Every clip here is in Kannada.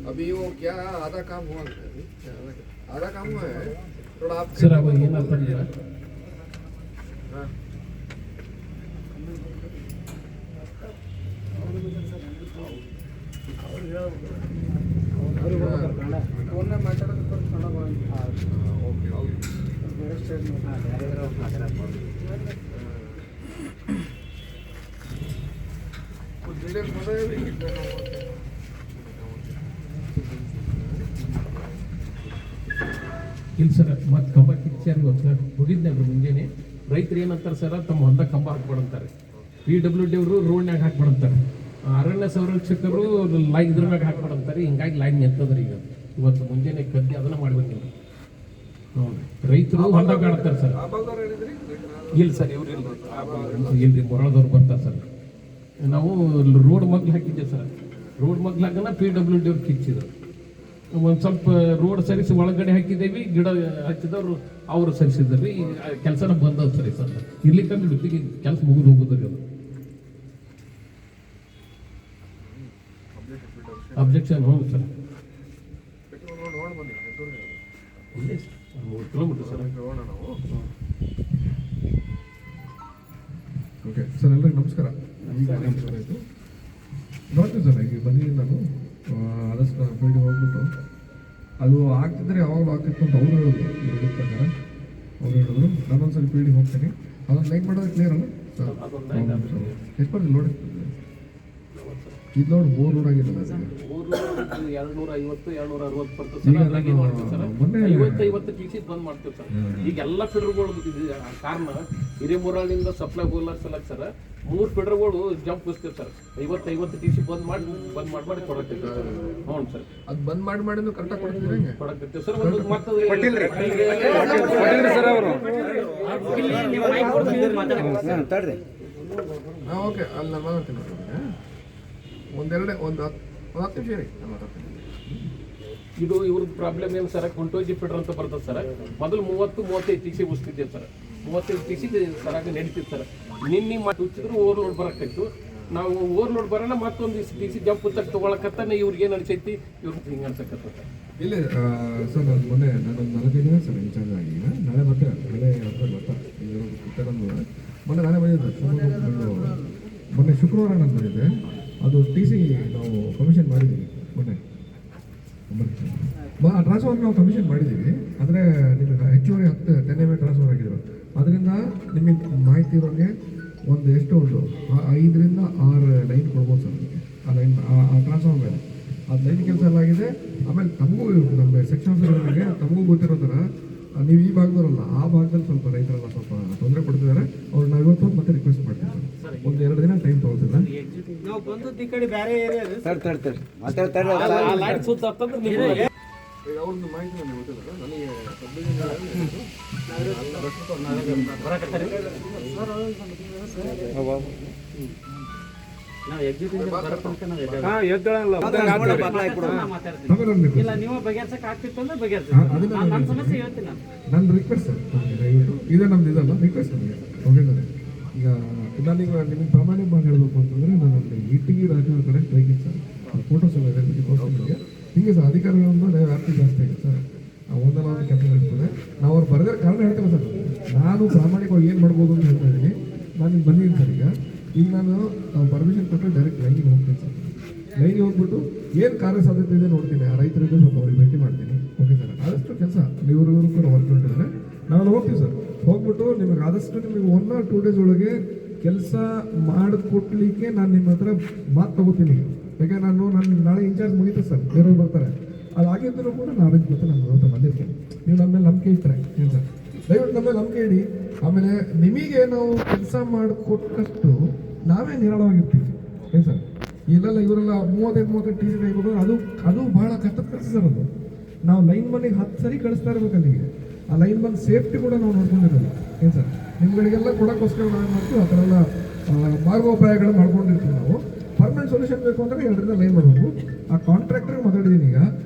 अभी वो क्या आधा काम हुआ है, आधा काम हुआ है थोड़ा आप सर अब ಏನಾಗ್ತದೆ हाँ ओके कुछ डिटेल्स बताइए भी कितना काम हुआ है? ಇಲ್ಲ ಸರ್ ಮತ್ತೆ ಕಂಬ ಕಿಚ್ಚಾರಿ ಸರ್ ಹೋಗಿದ್ನಲ್ರಿ ಮುಂಜಾನೆ ರೈತರು ಏನಂತಾರೆ ಸರ್ ತಮ್ಮ ಹೊಲ್ದಾಗ ಕಂಬ ಹಾಕ್ಬಿಡಂತಾರೆ PWD ಅವರು ರೋಡ್ನಾಗ ಹಾಕ್ಬಿಡಂತಾರೆ ಅರಣ್ಯ ಸಂರಕ್ಷಕರು ಲೈನ್ ಇದ್ರ ಮ್ಯಾಗ ಹಾಕ್ಬಿಡಂತಾರೆ ಹಿಂಗಾಗಿ ಲೈನ್ ನಿಂತದ್ರಿ ಈಗ ಇವತ್ತು ಮುಂಜಾನೆ ಕದ್ದಿ ಅದನ್ನ ಮಾಡ್ಬೇಕಿಲ್ಲ ರೈತರು ಹೊಲ್ದಾಗ ಆಡ್ತಾರೆ ಸರ್ ಇಲ್ಲ ಸರ್ ಇವ್ರು ಇಲ್ರಿ ಮೊರಳದವ್ರು ಬರ್ತಾರೆ ಸರ್ ನಾವು ರೋಡ್ ಮಗ್ಲು ಹಾಕಿದ್ದೇವೆ ಸರ್ ರೋಡ್ ಮಗ್ಲು ಹಾಕನ PWD ಅವ್ರು ಕಿಚ್ಚಿದ್ರು ಒಂದು ಸ್ವಲ್ಪ ರೋಡ್ ಸರಿಸಿ ಒಳಗಡೆ ಹಾಕಿದ್ದೇವೆ ಗಿಡ ಹಚ್ಚಿದವ್ರು ಅವರು ಸರಿಸಿದ್ರಿ ಕೆಲಸನ ಬಂದದ ಸರಿ ಸರ್ ಇರ್ಲಿಕ್ಕಂದ್ರೆ ಜೊತೆಗೆ ಕೆಲಸ ಮುಗಿದು ಹೋಗೋದ್ರಿ ಅದು ಅಬ್ಜೆಕ್ಷನ್ ಹೌದು sir 3 kilometre sir okay sir ಎಲ್ಲರಿಗೂ ನಮಸ್ಕಾರ ನೋಡ್ತೀವಿ ಸರ್ ಈಗ ಬಂದಿದ್ದೀನಿ ನಾನು ಆದಷ್ಟು ಫೀಲ್ಡಿಗೆ ಹೋಗ್ಬಿಟ್ಟು ಅದು ಆಗ್ತಿದ್ರೆ ಯಾವಾಗಲೂ ಆಗ್ತಿತ್ತು ಅಂತ ಅವ್ರು ಹೇಳಿದ್ರು ಹೇಳಿದ ಪ್ರಕಾರ ಅವ್ರು ಹೇಳಿದ್ರು ನಾನೊಂದ್ಸರಿ ಫೀಲ್ಡಿಗೆ ಹೋಗ್ತೀನಿ ಅದೊಂದು ಲೈನ್ ಮಾಡೋದು ಕ್ಲಿಯರ್ ಅಲ್ಲ ಸರ್ ಎಷ್ಟು ಬರ್ತೀವಿ ಲೋಡ್ ಇದು ಲೋಡ್ 3 ಲೋಡ್ ಆಗಿಲ್ಲ ಈಗ ಎಲ್ಲ ಫಿಡರ್ಗಳು ಕಾರಣ ಹಿರೇಮೂರಳ್ಳಿಂದ ಸಪ್ಲೈ ಬೋಲರ್ ಸಲಕ್ ಸರ್ 3 ಫಿಡರ್ಗಳು ಜಂಪ್ ಇಸ್ತೇವೆ ಸರ್ 50 TC ಬಂದ್ ಮಾಡಿ ಕೊಡಕ್ತಿರ್ತೀವಿ ಸರ್ ಹ್ಞೂ ಸರ್ ಅದು ಬಂದ್ ಮಾಡಿ ಕರೆಕ್ಟಾಗಿ ಕೊಡಕ್ತಿರ್ತೀವಿ ಸರ್ ಒಂದು ಮತ್ತೆ ಓಕೆ ಅಲ್ಲಿ ನಾನು ಮಾತಾಡ್ತೀನಿ ಒಂದು 10 ನಿಮಿಷ ರೀ ನಾನು ಮಾತಾಡ್ತೀನಿ ಇದು ಇವ್ರದ್ದು ಪ್ರಾಬ್ಲಮ್ ಏನು ಸರ್ ಕುಂಟೋಜಿ ಫಿಡರ್ ಅಂತ ಬರ್ತದೆ ಸರ್ ಮೊದಲು 30-35 TC ಉಳಿಸ್ತಿದ್ದೆ ಸರ್ 35 TC ಸರಾಗಿ ನಡೀತಿತ್ತು ಸರ್ ನಿನ್ನೆ ಮತ್ತೆ ಉಚ್ಚಿದ್ರು ಓವರ್ಲೋಡ್ ಬರಕ್ಕಾಯ್ತು ನಾವು ಓವರ್ಲೋಡ್ ಬರೋಣ ಮತ್ತೊಂದು TC ಜಂಪ್ ತಗೊಳಕತ್ತಾನೆ ಇವ್ರಿಗೆ ಏನು ಅನ್ಸೈತಿ ಇವ್ರಿಗೆ ಹಿಂಗೆ ಅನ್ಸಕತ್ತ ಇಲ್ಲ ಸರ್ ನಾನು ಮೊನ್ನೆ ನಾನೊಂದು 4 ದಿನ ಸರ್ ಇನ್ಚಾರ್ಜ್ ಆಗಿ ನಾಳೆ ಮತ್ತೆ ನಾಳೆ ಬರ್ತಾ ಮೊನ್ನೆ ನಾನೇ ಬಂದಿದ್ದೆ ಮೊನ್ನೆ ಶುಕ್ರವಾರ ನಾನು ಬಂದಿದ್ದೆ ಅದು TC ನಾವು ಕಮಿಷನ್ ಮಾಡಿದ್ದೀವಿ ಮೊನ್ನೆ ಟ್ರಾನ್ಸ್ಫರ್ ನಾವು ಕಮಿಷನ್ ಮಾಡಿದ್ದೀವಿ ಅಂದರೆ ನಿಮಗೆ ಹೆಚ್ಚುವರಿ 10 MA ಟ್ರಾನ್ಸ್ಫರ್ ಆಗಿದ್ರು ಅದರಿಂದ ನಿಮಗೆ ಮಾಹಿತಿ ಇರೋಂಗೆ ಒಂದು 5 ರಿಂದ 6 ಲೈನ್ ಕೊಡ್ಬೋದು ಸರ್ ನಿಮಗೆ ಆ ಲೈನ್ ಆ ಟ್ರಾನ್ಸ್ಫರ್ ಮೇಲೆ ಅದು ಲೈನ್ ಕೆಲಸ ಎಲ್ಲ ಆಗಿದೆ ಆಮೇಲೆ ತಮಗೂ ನಮ್ಮ ಸೆಕ್ಷನ್ ಆಫೀಸರ್ಗಳಿಗೆ ತಮಗೂ ಗೊತ್ತಿರೋ ಥರ ನೀವು ಈ ಭಾಗದವರಲ್ಲ ಆ ಭಾಗದಲ್ಲಿ ಸ್ವಲ್ಪ ರೈತರೆಲ್ಲ ಸ್ವಲ್ಪ ತೊಂದರೆ ಕೊಡ್ತಿದ್ದಾರೆ ಅವ್ರು ನಾವು ಇವತ್ತು ಮತ್ತೆ ರಿಕ್ವೆಸ್ಟ್ ಮಾಡ್ತೀವಿ ಸರ್ ಒಂದು 2 ದಿನ ಟೈಮ್ ತೊಗೊಳ್ತಿಲ್ಲ ನಾವು ಬಂದದ್ದು ಈ ಕಡೆ ಬೇರೆ ಏರಿಯಾ ಈಗ ಅವ್ರದ್ದು ಮಾಹಿತಿ ನನಗೆ ಗೊತ್ತಿಲ್ಲ ನನಗೆ ನನ್ನ ರಿಕ್ವೆಸ್ಟ್ ಸರ್ ಇದೇ ನಮ್ದು ಇದಲ್ಲ ರಿಕ್ವೆಸ್ಟ್ ನನಗೆ ಓಕೆ ಸರ್ ಈಗ ನಾನೀಗ ನಿಮಗೆ ಪ್ರಾಮಾಣಿಕವಾಗಿ ಹೇಳಬೇಕು ಅಂತಂದರೆ ನಾನು ಇಟ್ಟಿಗೆ ರಾಜ್ಯದ ಕಡೆ ಟ್ರೈಕಿಂಗ್ ಸರ್ ಫೋಟೋಸ್ ಎಲ್ಲ ತೋರಿಸ್ತೀನಿ ಹೀಗೆ ಸರ್ ಅಧಿಕಾರಿಗಳಿಂದ ವ್ಯಾಪ್ತಿ ಜಾಸ್ತಿ ಆಗಿದೆ ಸರ್ ಒಂದಲ್ಲ ಒಂದು ಕೆಲಸ ಇರ್ತದೆ ನಾವು ಅವ್ರು ಬರೆದಿರೋ ಕಾರಣ ಹೇಳ್ತೇವೆ ಸರ್ ನಾನು ಪ್ರಾಮಾಣಿಕವಾಗಿ ಏನು ಮಾಡ್ಬೋದು ಅಂತ ಹೇಳ್ತಾ ಇದ್ದೀನಿ ನಾನು ಇಲ್ಲಿ ಬಂದಿದ್ದೀನಿ ಸರ್ ಈಗ ನಾನು ಪರ್ಮಿಷನ್ ಕೊಟ್ಟರೆ ಡೈರೆಕ್ಟ್ ಲೈನಿಗೆ ಹೋಗ್ತೀನಿ ಸರ್ ಲೈನಿಗೆ ಹೋಗ್ಬಿಟ್ಟು ಏನು ಕಾರ್ಯಸಾಧ್ಯತೆ ಇದೆ ನೋಡ್ತೀನಿ ಆ ರೈತರಿಗೂ ಸ್ವಲ್ಪ ಅವ್ರಿಗೆ ಭೇಟಿ ಮಾಡ್ತೀನಿ ಓಕೆ ಸರ್ ಆದಷ್ಟು ಕೆಲಸ ಇವರು ಕೂಡ ವರ್ಕ್ ಹೊಂಟಿದ್ದಾರೆ ನಾವು ಹೋಗ್ತೀವಿ ಸರ್ ಹೋಗ್ಬಿಟ್ಟು ನಿಮಗೆ ಆದಷ್ಟು ನಿಮಗೆ 1 or 2 ಡೇಸ್ ಒಳಗೆ ಕೆಲಸ ಮಾಡಿಕೊಡ್ಲಿಕ್ಕೆ ನಾನು ನಿಮ್ಮ ಹತ್ರ ಮಾತು ತಗೋತೀನಿ ಯಾಕೆ ನಾನು ನಾಳೆ ಇನ್ಚಾರ್ಜ್ ಮುಗಿತು ಸರ್ ಬೇರೆಯವ್ರು ಬರ್ತಾರೆ ಅದಾಗಿದ್ದರೂ ಕೂಡ ನಾನು ಅರೇಂಜ್ ಮಾಡ್ತೀನಿ ನಾನು ಹತ್ರ ಬಂದಿರ್ತೀನಿ ನೀವು ನಮ್ಮ ಮೇಲೆ ನಂಬಿಕೆ ಇಟ್ಟರೆ ಏನು ಸರ್ ದಯವಿಟ್ಟು ನಮ್ಮ ಮೇಲೆ ನಂಬಿಕೆ ಇಡಿ ಆಮೇಲೆ ನಿಮಗೆ ನಾವು ಕೆಲಸ ಮಾಡಿಕೊಟ್ಟಷ್ಟು ನಾವೇ ನಿರಾಳವಾಗಿರ್ತೀವಿ ಏನು ಸರ್ ಇಲ್ಲೆಲ್ಲ ಇವರೆಲ್ಲ 35 TC ತೆಗಿಬೋದು ಅದು ಭಾಳ ಕಷ್ಟದ ಕೆಲಸ ಸರ್ ಅದು ನಾವು ಲೈನ್ ಮನೆಗೆ 10 ಸರಿ ಕಳಿಸ್ತಾ ಇರ್ಬೇಕು ಅಲ್ಲಿಗೆ ಆ ಲೈನ್ ಮನ್ ಸೇಫ್ಟಿ ಕೂಡ ನಾವು ನೋಡ್ಕೊಂಡಿರೋದು ಏನು ಸರ್ ನಿಮ್ಗಳಿಗೆಲ್ಲ ಕೊಡೋಕ್ಕೋಸ್ಕರ ನಾವು ಏನು ಮಾಡ್ತೀವಿ ಆ ಥರ ಎಲ್ಲ ಮಾರ್ಗೋಪಾಯಗಳು ಮಾಡ್ಕೊಂಡಿರ್ತೀವಿ ನಾವು ಪರ್ಮನೆಂಟ್ ಸೊಲ್ಯೂಷನ್ ಬೇಕು ಅಂದರೆ 2 ರಿಂದ ಲೈನ್ ಮಾಡಬೇಕು ಆ ಕಾಂಟ್ರಾಕ್ಟರ್ಗೆ ಮಾತಾಡಿದ್ದೀನಿ ಈಗ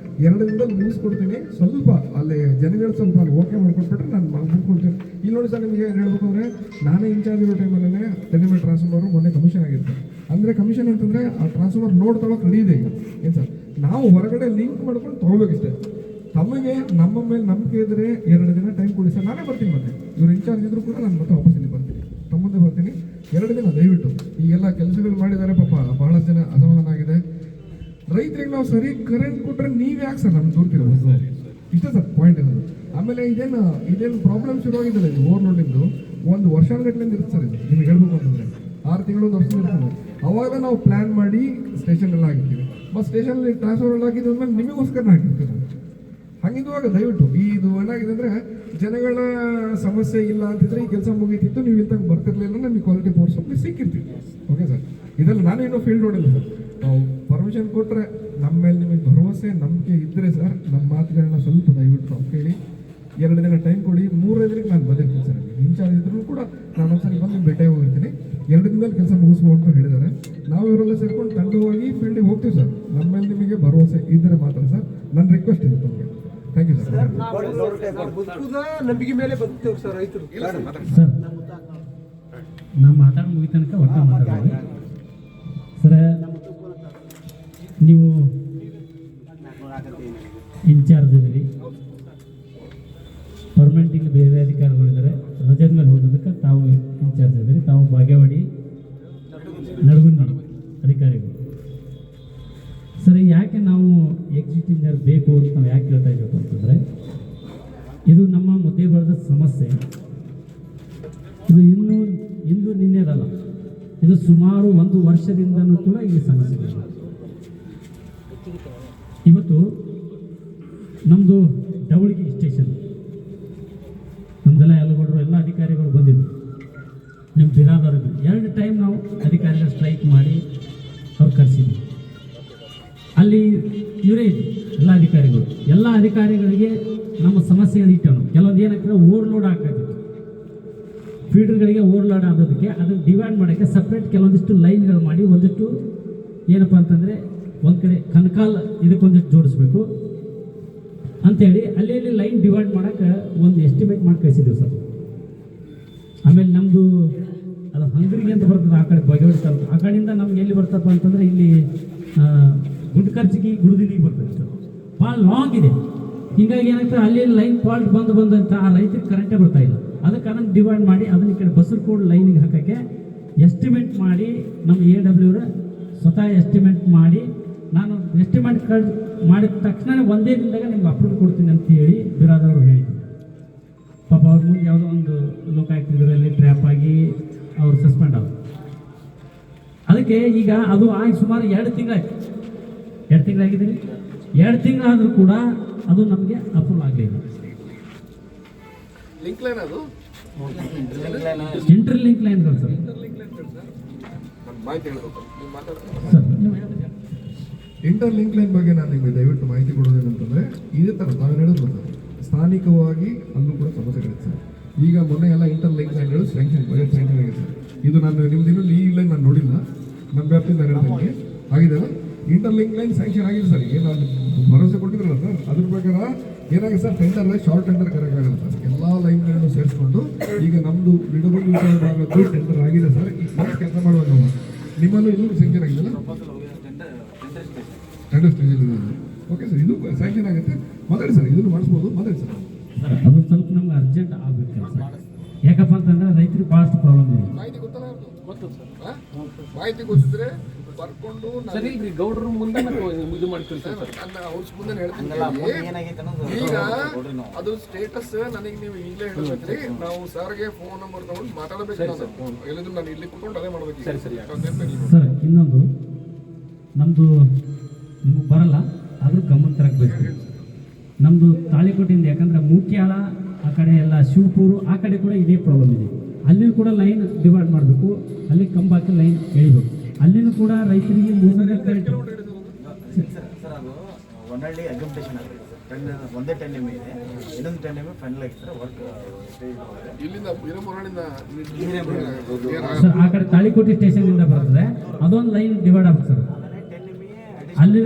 2 ದಿನದಲ್ಲಿ ಮುಗಿಸ್ಕೊಡ್ತೀನಿ ಸ್ವಲ್ಪ ಅಲ್ಲಿ ಜನಗಳು ಸ್ವಲ್ಪ ಅಲ್ಲಿ ಓಕೆ ಮಾಡ್ಕೊಟ್ಬಿಟ್ರೆ ನಾನು ಮುಗಿಸ್ಕೊಡ್ತೀನಿ ಇಲ್ಲಿ ನೋಡಿ ಸರ್ ನಿಮಗೆ ಏನು ಹೇಳ್ಬೇಕು ಅಂದರೆ ನಾನೇ ಇನ್ಚಾರ್ಜ್ ಇರೋ ಟೈಮಲ್ಲೇ 10 MA ಟ್ರಾನ್ಸ್ಫಾರ್ಮರ್ ಮೊನ್ನೆ ಕಮಿಷನ್ ಆಗಿರ್ತಾರೆ ಅಂದರೆ ಕಮಿಷನ್ ಅಂತಂದರೆ ಆ ಟ್ರಾನ್ಸ್ಫಾರ್ಮರ್ ನೋಡ್ ತೊಗೊಳಕ್ಕೆ ರೆಡಿ ಇದೆ ಈಗ ಏನು ಸರ್, ನಾವು ಹೊರಗಡೆ ಲಿಂಕ್ ಮಾಡ್ಕೊಂಡು ತೊಗೋಬೇಕಷ್ಟೇ. ತಮಗೆ ನಮ್ಮ ಮೇಲೆ ನಂಬಿಕೆ ಇದ್ದರೆ 2 ದಿನ ಟೈಮ್ ಕೊಡಿ ಸರ್, ನಾನೇ ಬರ್ತೀನಿ. ಮತ್ತೆ ಇವ್ರು ಇನ್ಚಾರ್ಜ್ ಇದ್ರು ಕೂಡ ನಾನು ಮತ್ತೆ ವಾಪಸ್ ಇಲ್ಲಿ ಬರ್ತೀನಿ, ತಮ್ಮ ಮುಂದೆ ಬರ್ತೀನಿ. 2 ದಿನ ದಯವಿಟ್ಟು ಈ ಎಲ್ಲ ಕೆಲಸಗಳು ಮಾಡಿದ್ದಾರೆ ಪಾಪ, ಬಹಳಷ್ಟು ಜನ ಅಸಮಾಧಾನ ಆಗಿದೆ. ರೈತರಿಗೆ ನಾವು ಸರಿ ಕರೆಂಟ್ ಕೊಟ್ಟರೆ ನೀವು ಯಾಕೆ ಸರ್ ನಮ್ಗೆ ದೂರ್ತಿರೋದು? ಇಷ್ಟೇ ಸರ್ ಪಾಯಿಂಟ್ ಇರೋದು. ಆಮೇಲೆ ಇದೇನು ಪ್ರಾಬ್ಲಮ್ ಶುರುವಾಗಿದ್ದಲ್ಲ ಇದು ಓವರ್ಲೋಡಿಂದು, 1 ವರ್ಷಗಟ್ಟಲಿಂದ ಇರುತ್ತೆ ಸರ್ ಇದು. ನಿಮ್ಗೆ ಹೇಳ್ಬೇಕು ಅಂತಂದರೆ 6 ತಿಂಗಳು 1 ವರ್ಷ ಇರ್ತದೆ. ಅವಾಗ ನಾವು ಪ್ಲ್ಯಾನ್ ಮಾಡಿ ಸ್ಟೇಷನ್ ಎಲ್ಲ ಹಾಕಿರ್ತೀವಿ. ಮತ್ತು ಸ್ಟೇಷನಲ್ಲಿ ಟ್ರಾನ್ಸ್ಫರ್ ಎಲ್ಲ ಹಾಕಿದ್ವಿ ಅಂದ್ಮೇಲೆ ನಿಮಗೋಸ್ಕರ ಹಾಕಿರ್ತೀವಿ ನಾವು. ಹಾಗಿದ್ದಾಗ ದಯವಿಟ್ಟು ಇದು ಏನಾಗಿದೆ ಅಂದರೆ ಜನಗಳ ಸಮಸ್ಯೆ ಇಲ್ಲ ಅಂತಿದ್ರೆ ಈ ಕೆಲಸ ಮುಗೀತಿತ್ತು, ನೀವು ಇಲ್ಲಿ ತನಕ ಬರ್ತಿರ್ಲಿಲ್ಲ, ನಮಗೆ ಕ್ವಾಲಿಟಿ ಪವರ್ ಸಪ್ಲೈ ಸಿಕ್ಕಿರ್ತೀವಿ. ಓಕೆ ಸರ್, ಇದೆಲ್ಲ ನಾನೇನೋ ಫೀಲ್ಡ್ ನೋಡಿಲ್ಲ ಸರ್. ನಾವು ಪರ್ಮಿಷನ್ ಕೊಟ್ಟರೆ ನಮ್ಮ ಮೇಲೆ ನಿಮಗೆ ಭರವಸೆ ನಂಬಿಕೆ ಇದ್ದರೆ ಸರ್, ನಮ್ಮ ಮಾತುಗಳನ್ನ ಸ್ವಲ್ಪ ದಯವಿಟ್ಟು ನಾವು ಕೇಳಿ 2 ದಿನ ಟೈಮ್ ಕೊಡಿ. 3ನೇ ದಿನಕ್ಕೆ ನಾನು ಬಂದಿರ್ತೀನಿ ಸರ್. ಇನ್ಚಾರ್ಜ್ ಇದ್ರೂ ಕೂಡ ನಾನು ಒಂದ್ಸರಿ ಬಂದು ಭೇಟಿ ಹೋಗಿರ್ತೀನಿ. 2 ದಿನದಲ್ಲಿ ಕೆಲಸ ಮುಗಿಸ್ಬೋದು ಅಂತ ಹೇಳಿದ್ದಾರೆ. ನಾವು ಇವರೆಲ್ಲ ಸೇರ್ಕೊಂಡು ತಂಡವಾಗಿ ಫೀಲ್ಡಿಗೆ ಹೋಗ್ತೀವಿ ಸರ್. ನಮ್ಮ ಮೇಲೆ ನಿಮಗೆ ಭರವಸೆ ಇದ್ದರೆ ಮಾತ್ರ ಸರ್. ನನ್ನ ರಿಕ್ವೆಸ್ಟ್ ಇದೆ ತಮಗೆ. Thank you sir. ನಂಬಿಕೆ ಮೇಲೆ ಬದುಕ್ತೇವೆ ಸರ್ ರೈತರು. ಸರ್ ನಮ್ಮ ಮಾತಾಡೋ ಮುಗಿ ತನಕ ಒಟ್ಟು ಮಾತಾಡೋದು ಸರ್. ನೀವು ಇನ್ಚಾರ್ಜ್ ಇದ್ದೀರಿ, ಪರ್ಮನೆಂಟ್ ಇಲ್ಲಿ ಬೇರೆ ಅಧಿಕಾರಿಗಳಿದ್ದಾರೆ, ರಜದ ಮೇಲೆ ಹೋಗೋದಕ್ಕೆ ತಾವು ಇನ್ಚಾರ್ಜ್ ಇದ್ದೀರಿ. ತಾವು ಬಾಗೇವಾಡಿ ನಡಗುಂದಿ ಅಧಿಕಾರಿಗಳು ಸರ್. ಯಾಕೆ ನಾವು ಎಕ್ಸಿಟ್ ಇಂಜಿನಿಯರ್ ಬೇಕು ಅಂತ ನಾವು ಯಾಕೆ ಹೇಳ್ತಾ ಇದ್ದೀವಿ ಅಂತಂದರೆ, ಇದು ನಮ್ಮ ಮುದ್ದೇಬಾಳದ ಸಮಸ್ಯೆ. ಇದು ಇಂದು ನಿನ್ನೆದಲ್ಲ, ಇದು ಸುಮಾರು 1 ವರ್ಷದಿಂದನೂ ಕೂಡ ಈ ಸಮಸ್ಯೆಗಳಿದೆ. ಇವತ್ತು ನಮ್ಮದು ಡವಳಗಿ ಸ್ಟೇಷನ್, ನಮ್ಮದೆಲ್ಲ ಎಲ್ಲಗೌಡರು ಎಲ್ಲ ಅಧಿಕಾರಿಗಳು ಬಂದಿದ್ದು, ನಿಮ್ಮ ಬಿರಾದವ್ರಿಗೆ 2 ಟೈಮ್ ನಾವು ಅಧಿಕಾರಿಗಳ ಸ್ಟ್ರೈಕ್ ಮಾಡಿ ಅವ್ರು ಕರೆಸಿದ್ವಿ. ಅಲ್ಲಿ ಇವರೇ ಇದ್ದು ಎಲ್ಲ ಅಧಿಕಾರಿಗಳಿಗೆ ನಮ್ಮ ಸಮಸ್ಯೆಗಳು ಇಟ್ಟನು. ಕೆಲವೊಂದು ಏನಾಗ್ತದೆ, ಓವರ್ಲೋಡ್ ಆಗ್ತಾಯಿತ್ತು, ಫೀಡರ್ಗಳಿಗೆ ಓವರ್ಲೋಡ್ ಆಗೋದಕ್ಕೆ ಅದನ್ನು ಡಿವೈಡ್ ಮಾಡೋಕ್ಕೆ ಸಪ್ರೇಟ್ ಕೆಲವೊಂದಿಷ್ಟು ಲೈನ್ಗಳು ಮಾಡಿ, ಒಂದಿಷ್ಟು ಏನಪ್ಪ ಅಂತಂದರೆ ಒಂದು ಕಡೆ ಕನಕಾಲ್ ಇದಕ್ಕೊಂದಿಷ್ಟು ಜೋಡಿಸ್ಬೇಕು ಅಂಥೇಳಿ ಅಲ್ಲಿ ಲೈನ್ ಡಿವೈಡ್ ಮಾಡೋಕ್ಕೆ ಒಂದು ಎಸ್ಟಿಮೇಟ್ ಮಾಡಿ ಕಳಿಸಿದ್ದೀವಿ ಸರ್. ಆಮೇಲೆ ನಮ್ಮದು ಅದು ಹಂಗರಿಗೆ ಅಂತ ಬರ್ತದೆ, ಆ ಕಡೆ ಬಗೆವಾಡಿ ತಾಲೂಕು, ಆ ಕಡೆಯಿಂದ ನಮ್ಗೆ ಎಲ್ಲಿ ಬರ್ತಪ್ಪ ಅಂತಂದರೆ ಇಲ್ಲಿ ಗುಂಡ್ಕರ್ಜಿಗೆ ಗುಡುದಿಲಿಗೆ ಬರ್ತದೆ ಸರ್. ಭಾಳ ಲಾಂಗ್ ಇದೆ. ಹೀಗಾಗಿ ಏನಾಗ್ತದೆ, ಅಲ್ಲಿ ಲೈನ್ ಫಾಲ್ಟ್ ಬಂದಂತ ಆ ರೈತರಿಗೆ ಕರೆಂಟೇ ಬರ್ತಾ ಇಲ್ಲ. ಅದಕ್ಕೆ ಅದನ್ನು ಡಿವೈಡ್ ಮಾಡಿ ಅದನ್ನ ಈ ಕಡೆ ಬಸರಕೋಡ್ ಲೈನಿಗೆ ಹಾಕೋಕ್ಕೆ ಎಸ್ಟಿಮೇಟ್ ಮಾಡಿ ನಮ್ಮ AW ಸ್ವತಃ ಎಸ್ಟಿಮೇಟ್ ಮಾಡಿ, ನಾನು ಎಸ್ಟಿಮೇಟ್ ಮಾಡಿದ ತಕ್ಷಣ ಒಂದೇ ದಿನದಾಗ ನಿಮ್ಗೆ ಅಪ್ರೂವ್ ಕೊಡ್ತೀನಿ ಅಂತ ಹೇಳಿ ಬಿರಾದವರು ಹೇಳಿದ್ರು. ಪಾಪ ಅವ್ರ ಮುಂದೆ ಯಾವುದೋ ಒಂದು ಲೋಕಾಯುಕ್ತರಲ್ಲಿ ಟ್ರ್ಯಾಪ್ ಆಗಿ ಅವರು ಸಸ್ಪೆಂಡ್ ಆದರು. ಅದಕ್ಕೆ ಈಗ ಅದು ಆಗಿ ಸುಮಾರು 2 ತಿಂಗಳಾಯ್ತು. 2 ತಿಂಗಳಾಗಿದ್ದೀನಿ. 2 ತಿಂಗಳಾದರೂ ಕೂಡ ಅದು ನಮಗೆ ಅಪ್ರೂವ್ ಆಗಲಿಲ್ಲ. ಲಿಂಕ್ ಲೈನ್ ಅದು ಇಂಟರ್ ಲಿಂಕ್ ಲೈನ್ಗಳು ಸರ್. ಮಾಹಿತಿ ಹೇಳ್ಬೇಕು ಸರ್ ನೀವು ಹೇಳಿದ್ರೆ ಇಂಟರ್ ಲಿಂಕ್ ಲೈನ್ ಬಗ್ಗೆ ನಾನು ನಿಮಗೆ ದಯವಿಟ್ಟು ಮಾಹಿತಿ ಕೊಡೋದೇನಂತಂದರೆ, ಇದೇ ಥರ ತಾವು ಹೇಳಿದ್ರು ಸರ್, ಸ್ಥಾನಿಕವಾಗಿ ಅಲ್ಲೂ ಕೂಡ ಸಮಸ್ಯೆಗಳಿದೆ ಸರ್. ಈಗ ಮೊನ್ನೆ ಎಲ್ಲ ಇಂಟರ್ ಲಿಂಕ್ ಲೈನ್ಗಳು ಸ್ಯಾಂಕ್ಷನ್ ಆಗಿದೆ ಸರ್. ಇದು ನಾನು ನಿಮ್ದು ಈ ಲೈನ್ ನಾನು ನೋಡಿಲ್ಲ, ನಮ್ಮ ವ್ಯಾಪ್ತಿಯಿಂದ ಹೇಳ್ದಂಗೆ ಆಗಿದೆ. ಇಂಟರ್ ಲಿಂಕ್ ಲೈನ್ ಸ್ಯಾಂಕ್ಷನ್ ಆಗಿದೆ ಸರ್. ಈಗ ನಾನು ಭರವಸೆ ಕೊಟ್ಟಿದ್ರಲ್ಲ ಸರ್, ಅದ್ರ ಪ್ರಕಾರ ಏನಾಗಿದೆ ಸರ್, ಟೆಂಡರ್ ಶಾರ್ಟ್ ಟೆಂಡರ್ ಕರೆಕ್ಟಾಗಲ್ಲ ಸರ್. ಎಲ್ಲ ಲೈನ್ಗಳನ್ನು ಸೇರಿಸ್ಕೊಂಡು ಈಗ ನಮ್ಮದು ಬಿಡುಗಡೆ ಭಾಗದ್ದು ಟೆಂಡರ್ ಆಗಿದೆ ಸರ್. ಈಗ ಕೆಲಸ ಮಾಡುವಾಗ ನಾವು ನಿಮ್ಮಲ್ಲೂ ಇನ್ನೂ ಸ್ಯಾಂಕ್ಷನ್ ಆಗಿದೆಯಲ್ಲ, ಟೆಂಡರ್ ಸ್ಟೇಜಲ್ಲಿ ಇದೆ. ಓಕೆ ಸರ್, ಇದು ಸ್ಯಾಂಕ್ಷನ್ ಆಗುತ್ತೆ. ಮಾತಾಡಿ ಸರ್, ಇದನ್ನು ಮಾಡಿಸ್ಬೋದು, ಮಾತಾಡಿ ಸರ್. ಅದು ಸ್ವಲ್ಪ ನಮ್ಗೆ ಅರ್ಜೆಂಟ್ ಆಗಬೇಕು ಸರ್. ಯಾಕಪ್ಪ ಅಂತಂದ್ರೆ ರೈತರಿಗೆ ಭಾಳಷ್ಟು ಪ್ರಾಬ್ಲಮ್ ಇದೆ. ಮಾಹಿತಿ ಗೊತ್ತಲ್ಲ? ಗೊತ್ತು ಸರ್. ಮಾಹಿತಿ ಗೊತ್ತಿದ್ರೆ ಬರ್ಕೊಂಡು ಸರಿ ಇಲ್ರಿ, ಗೌಡ್ರ ಮುಂದೆ ಇದು ಮಾಡಿ ಕಳಿಸ್ತಾರೆ ಸರ್. ನನ್ನ ಅವ್ರ ಮುಂದೆ ಹೇಳ್ತೀನಿ. ಈಗ ಅದು ಸ್ಟೇಟಸ್ ನನಗೆ ನೀವು ಈಗಲೇ ಹೇಳ್ಬೇಕ್ರಿ. ನಾವು ಸರ್ಗೆ ಫೋನ್ ನಂಬರ್ ತಗೊಂಡು ಮಾತಾಡಬೇಕು. ಹೇಳಿದ್ರು ನಾನು ಇಲ್ಲಿ ಕೂತ್ಕೊಂಡು ಅದೇ ಮಾಡ್ಬೇಕು. ಸರಿ ಸರಿ ಸರ್, ಇನ್ನೊಂದು ನಮ್ಮದು ನಿಮಗೆ ಬರಲ್ಲ, ಆದರೂ ಗಮನ ತರಬೇಕು. ನಮ್ಮದು ತಾಳಿಕೋಟೆಯಿಂದ, ಯಾಕಂದರೆ ಮೂಕ್ಯಾಳ ಆ ಕಡೆ ಎಲ್ಲ ಶಿವಪುರು ಆ ಕಡೆ ಕೂಡ ಇದೇ ಪ್ರಾಬ್ಲಮ್ ಇದೆ. ಅಲ್ಲಿಯೂ ಕೂಡ ಲೈನ್ ಡಿವೈಡ್ ಮಾಡಬೇಕು, ಅಲ್ಲಿ ಕಂಬ ಹಾಕಿ ಲೈನ್ ಎಳಿಬೇಕು. ಅಲ್ಲಿನೂ ಕೂಡ ರೈತರಿಗೆ 300 ಕರೆಂಟ್ ಸರ್. ಅದು ಒನ್ನಳ್ಳಿ ಅಗ್ರಿಮೆಂಟೇಷನ್ ಆಗಬೇಕು ಸರ್. ಒಂದೇ 10 MA ಇದೆ, ಇನ್ನೊಂದು 10 MA ಫೈನಲ್ ಆಗಿದೆ ಸರ್. ವರ್ಕ್ ಇಲ್ಲಿಂದ ಸರ್ ಆ ಕಡೆ ತಾಳಿಕೋಟೆ ಸ್ಟೇಷನಿಂದ ಬರ್ತದೆ, ಅದೊಂದು ಲೈನ್ ಡಿವೈಡ್ ಆಗುತ್ತೆ ಸರ್. ಅಲ್ಲಿ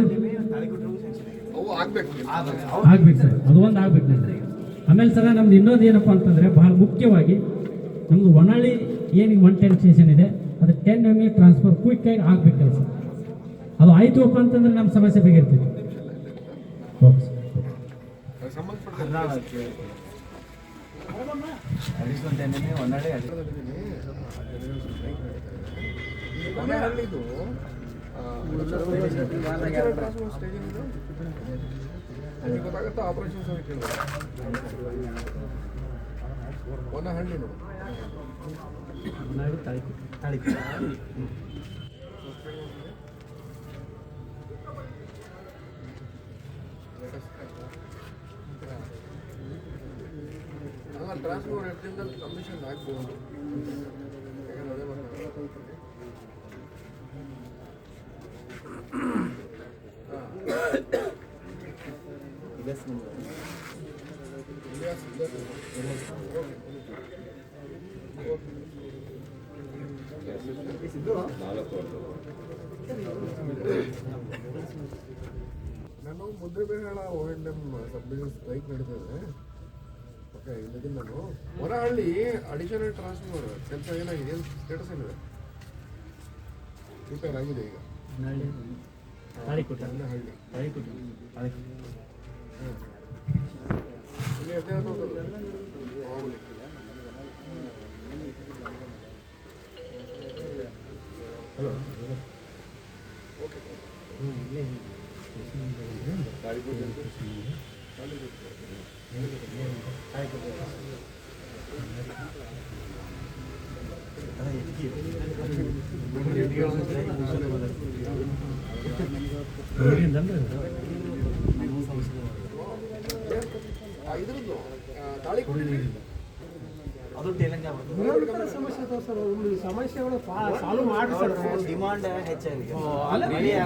ಆಗ್ಬೇಕು ಸರ್, ಅದು ಒಂದು ಆಗ್ಬೇಕು. ಆಮೇಲೆ ಸರ್ ನಮ್ದು ಇನ್ನೊಂದು ಏನಪ್ಪ ಅಂತಂದರೆ, ಬಹಳ ಮುಖ್ಯವಾಗಿ ನಮ್ಮದು ಒನಹಳ್ಳಿ ಏನು 110 ಸ್ಟೇಷನ್ ಇದೆ, ಅದು 10 MA ಟ್ರಾನ್ಸ್ಫರ್ ಕ್ವಿಕ್ಕಾಗಿ ಆಗ್ಬೇಕು ಕೆಲಸ. ಅದು ಆಯ್ತುಪ್ಪ ಅಂತಂದ್ರೆ ನಮ್ಮ ಸಮಸ್ಯೆ ಬಗೆಹರ್ತೀವಿ. Okay sir. ಸಂಬಂಧಪಟ್ಟ ಅಡಿಷನಲ್ 10 MA ಹೊನ್ನಾಳಿ ಕೊನೆಹಳ್ಳಿದು ನಿಮಗೆ ಗೊತ್ತಾಗುತ್ತಾ ಆಪರೇಷನ್ ಸರ್ ಕೇಳಿದ್ರೆ ಕೊನೆಹಳ್ಳಿದು ಟ್ರಾನ್ಸ್ಫರ್ 2 ದಿನದಲ್ಲಿ ಕಮಿಷನ್ ಆಗ್ಬೋದು. ನಾನು ಮುದ್ರೆಬೇಹಾಳ O&M ಸಬ್ ಡಿವಿಷನ್ ಸ್ಟ್ರೈಕ್ ನಡೀತದೆ. ಓಕೆ ಇಲ್ಲಿದ್ದೀನಿ ನಾನು. ಹೊರಹಳ್ಳಿ ಅಡಿಷನಲ್ ಟ್ರಾನ್ಸ್ಫರ್ ಕೆಲಸ ಏನಾಗಿದೆ, ಏನು ಸ್ಟೇಟಸ್ ಏನಿದೆ? ರಿಪೇರ್ ಆಗಿದೆ ಈಗ. ಹಳ್ಳಿ ಇಲ್ಲಿ ಅದೇ ಹೋಗಲಿ. ಹಲೋ ಓಕೆ ಇದ್ರದ್ದು ತಾಳಿಕೋಟೆ ಅದು ಟೇಲೆಂಟ್ ಸಮಸ್ಯೆಗಳು ಸಾಲ್ವ್ ಮಾಡಿ ಸರ್. ಡಿಮಾಂಡ್ ಹೆಚ್ಚಾಗಿದೆ.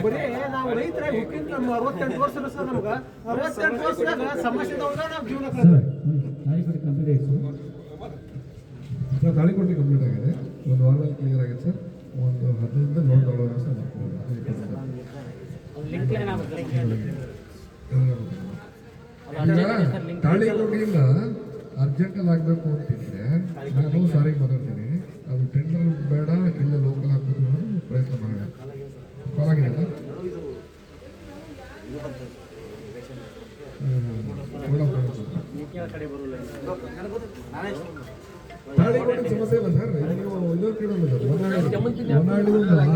ಬರೀ ನಾವು ರೈತರಾಗಿ ಹುಟ್ಟಿದ ನಮ್ಮ 68 ವರ್ಷ ಸರ್. ನಮ್ಗೆ 68 ವರ್ಷದಾಗ ಸಮಸ್ಯೆದೊಳಗ ನಾವು ಜೀವನ ಸರ್ ತಾಳಿಕೋಟೆ ಕಂಪ್ಲೀಟ್ ಆಯ್ತು ಸರ್. ತಾಳಿಕೋಟೆ ಕಂಪ್ಲೀಟ್ ಆಗಿದೆ, ಒಂದು ವಾರದಲ್ಲಿ ಕ್ಲಿಯರ್ ಆಗಿದೆ ಸರ್. ಒಂದು 15 ಲೋಡ್ ತಗೊಳ್ಳೋಣ ಸರ್. ತಾಳಿಕೋಟೆಯಿಂದ ಅರ್ಜೆಂಟಲ್ಲಿ ಆಗಬೇಕು ಅಂತಿದ್ರೆ ನಾನು ಸಾರಿಗೆ ಮಾತಾಡ್ತೀನಿ. ಅದು ಟೆಂಡರ್ ಬೇಡ, ಇಲ್ಲ ಲೋಕಲ್ ಹಾಕೋದು ಪ್ರಯತ್ನ ಮಾಡೋಣ. ಪರವಾಗಿಲ್ಲ ತಾಳಿಕೋಟೆ ಸಮಸ್ಯೆ ಇಲ್ಲ ಸರ್. ನೀವು ಇನ್ನೊಂದು ಕೇಳೋಲ್ಲ ಸರ್. ಹೊನ್ನಾಳಿದು ಒಂದು 6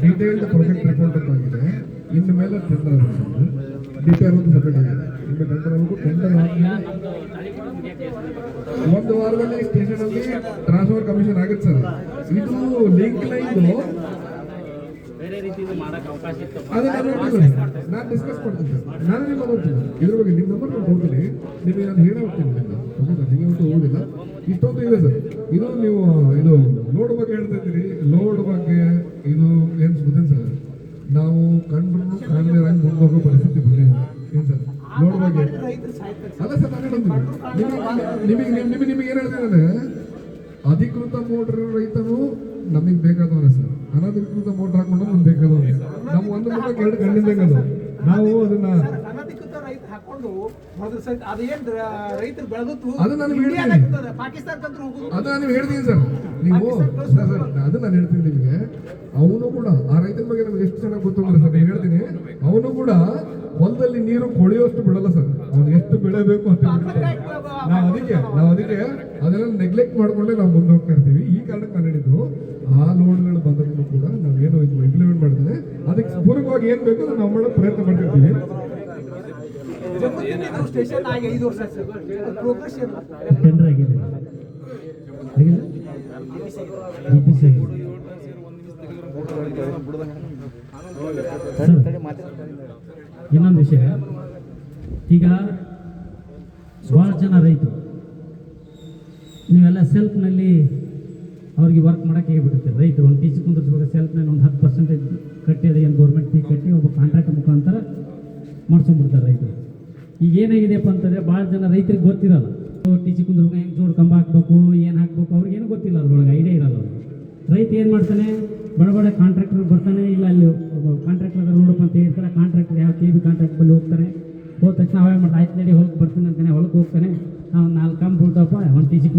ಡೀಟೇಲ್ಡ್ ಪ್ರಾಜೆಕ್ಟ್ ರಿಪೋರ್ಟ್ ಅಂತ ಆಗಿದೆ. ಇನ್ನು ಮೇಲೆ ಟೆಂಡರ್ ಡಿಪೇರ್ ಒಂದು ಸಬ್ಮಿಟ್ ಆಗಿದೆ. ಇನ್ನು ಟೆಂಡರ್ ಆಗಬೇಕು. ಟೆಂಡರ್ ಒಂದು ವಾರದಲ್ಲಿ ಸ್ಟೇಷನ್ ಅಲ್ಲಿ ಟ್ರಾನ್ಸ್ಫರ್ ಕಮಿಷನ್ ಆಗುತ್ತೆ ಸರ್. ಇದು ಲಿಂಕ್ ಲೈನ್ ಬೇರೆ ರೀತಿಯಿಂದ ಮಾಡಕ್ಕೆ ಅವಕಾಶ ಇತ್ತು. ನಾನು ಡಿಸ್ಕಸ್ ಮಾಡ್ತೀನಿ ಸರ್. ನಾನು ನಿಮ್ಮ ನೋಡ್ತೀನಿ ಇದ್ರ ಬಗ್ಗೆ. ನಿಮ್ಮ ನಂಬರ್ ನಾನು ಹೋಗ್ತೀನಿ, ನಿಮಗೆ ನಾನು ಹೇಳೇ ಹೋಗ್ತೀನಿ. ಓಕೆ ಸರ್, ನಿಮಗೆ ಅಂತೂ ಹೋಗೋದಿಲ್ಲ. ಇಷ್ಟೊಂದು ಇದೆ ಸರ್. ಇದು ನೀವು ಇದು ಲೋಡ್ ಬಗ್ಗೆ ಹೇಳ್ತಾ ಇದ್ದೀರಿ. ಲೋಡ್ ಬಗ್ಗೆ ಇದು ಏನು ಗೊತ್ತೇನು ಸರ್, ನಾವು ಕಂಡ್ರು ಕಾಣದೇ ಮುಂದೆ ಹೋಗೋ ಪರಿಸ್ಥಿತಿ ಬಂದಿದೆ. ಏನು ಸರ್ ಲೋಡ್ ಬಗ್ಗೆ ಅಲ್ಲ ಸರ್. ನಾನು ನಿಮಗೆ ಏನು ಹೇಳ್ತೀನಿ, ಅಧಿಕೃತ ಮೋಟರ್ ರೈತರು ನಮಗೆ ಬೇಕಾದವ್ರೆ ಸರ್. ಅನಧಿಕೃತ ಮೋಟರ್ ಹಾಕೊಂಡು ನಮ್ಗೆ ಬೇಕಾದವ್ರೆ. ನಾವು ಒಂದು ಮೋಟರ್ 2 ಕಣ್ಣಿಂದ ನಾವು ಅದನ್ನ ಅನಧಿಕೃತ ರೈತ ಹಾಕೊಂಡು ಅದೇನ್ ರೈತರು ಬೆಳೆದು ಅದು ನಾನು ಹೇಳ್ತೀನಿ. ಪಾಕಿಸ್ತಾನಕ್ಕಂತೂ ಹೋಗುದು. ಅದು ನಾನು ಹೇಳ್ತೀನಿ ಸರ್. ನೀವು ಸರ್ ಅದು ನಾನು ಹೇಳ್ತೀನಿ ನಿಮಗೆ. ಅವನು ಕೂಡ ಆ ರೈತನ ಬಗ್ಗೆ ನಮ್ಗೆ ಎಷ್ಟು ಚೆನ್ನಾಗಿ ಗೊತ್ತು ಅಂದ್ರೆ ಸರ್, ನಾನು ಹೇಳ್ತೀನಿ, ಅವನು ಕೂಡ ಹೊಲದಲ್ಲಿ ನೀರು ಕೊಳೆಯೋಷ್ಟು ಬಿಡಲ್ಲ ಸರ್. ಅವ್ನು ಎಷ್ಟು ಬೆಳೆಬೇಕು ಅಂತ ಬಿಡ್ತಾರೆ. ನಾವು ಅದಕ್ಕೆ ಅದೆಲ್ಲ ನೆಗ್ಲೆಕ್ಟ್ ಮಾಡ್ಕೊಂಡೆ ನಾವು ಮುಂದೆ ಹೋಗ್ತಾ ಇರ್ತೀವಿ. ಈ ಕಾರಣಕ್ಕೆ ನಾನು ಹೇಳಿದ್ದು, ಆ ಲೋಡ್ಗಳು ಬಂದರೂ ಕೂಡ ನಾವು ಏನು ಇಂಪ್ಲಿಮೆಂಟ್ ಮಾಡ್ತೇವೆ, ಅದಕ್ಕೆ ಪೂರಕವಾಗಿ ಏನು ಬೇಕೋ ನಾವು ಮಾಡೋ ಪ್ರಯತ್ನ ಮಾಡ್ತಿರ್ತೀವಿ. ಸ್ಟೇಷನ್ ಆಗಿ 5 ವರ್ಷ ಪ್ರೋಗ್ರೆಸ್ ಟೆಂಡರ್ ಆಗಿದೆ ಇನ್ನೊಂದು ವಿಷಯ, ಈಗ ಭಾಳ ಜನ ರೈತರು ನೀವೆಲ್ಲ ಸೆಲ್ಫ್ನಲ್ಲಿ ಅವ್ರಿಗೆ ವರ್ಕ್ ಮಾಡೋಕ್ಕೆ ಹೇಳ್ಬಿಟ್ಟಿರ್ತೀರಿ. ರೈತರು ಒಂದು ಟೀಚರ್ ಕುಂದಿರ್ಸ್ಬೇಕು, ಸೆಲ್ಫ್ನಲ್ಲಿ ಒಂದು 10% ಕಟ್ಟಿ, ಅದು ಏನು ಗೌರ್ಮೆಂಟ್ ಫೀ ಕಟ್ಟಿ ಒಬ್ಬ ಕಾಂಟ್ರಾಕ್ಟ್ ಮುಖಾಂತರ ಮಾಡಿಸ್ಕೊಂಡ್ಬಿಡ್ತಾರೆ ರೈತರು. ಈಗ ಏನಾಗಿದೆಯಪ್ಪ ಅಂತಂದರೆ ಭಾಳ ಜನ ರೈತರಿಗೆ ಗೊತ್ತಿರಲ್ಲ. ಟೀಚರ್ ಕುಂದಿರ್ಬೇಕು, ಹೆಂಗೆ ಜೋಡು ಕಂಬ ಹಾಕ್ಬೇಕು, ಏನು ಹಾಕ್ಬೇಕು, ಅವ್ರಿಗೇನು ಗೊತ್ತಿಲ್ಲ, ಅದ್ರೊಳಗೆ ಐಡಿಯಾ ಇರಲ್ಲ ಅವ್ರಿಗೆ. ರೈತ ಏನು ಮಾಡ್ತಾನೆ, ಬಡ ಕಾಂಟ್ರಾಕ್ಟರ್ ಬರ್ತಾನೆ, ಇಲ್ಲ ಅಲ್ಲಿ ಕಾಂಟ್ರಾಕ್ಟರ್ ನೋಡಪ್ಪ ಅಂತ ಹೇಳ್ತಾರೆ. ಕಾಂಟ್ರಾಕ್ಟರ್ ಯಾವ KB ಕಾಂಟ್ರಾಕ್ಟ್ ಬಲ್ಲಿ ಹೋಗ್ತಾರೆ. ಹೋದ ತಕ್ಷಣ ಅವೇ ಮಾಡ್ತಾ ಆಯ್ತು ನಡಿ ಹೊಲಕ್ಕೆ ಬರ್ತಾನೆ ಅಂತಾನೆ, ಹೊಲಕ್ಕೆ ಹೋಗ್ತಾನೆ. ನಾವು 4 ಕಂಬ ಬಿಡ್ತಪ್ಪ, ಒಂದು ಟೀಚರ್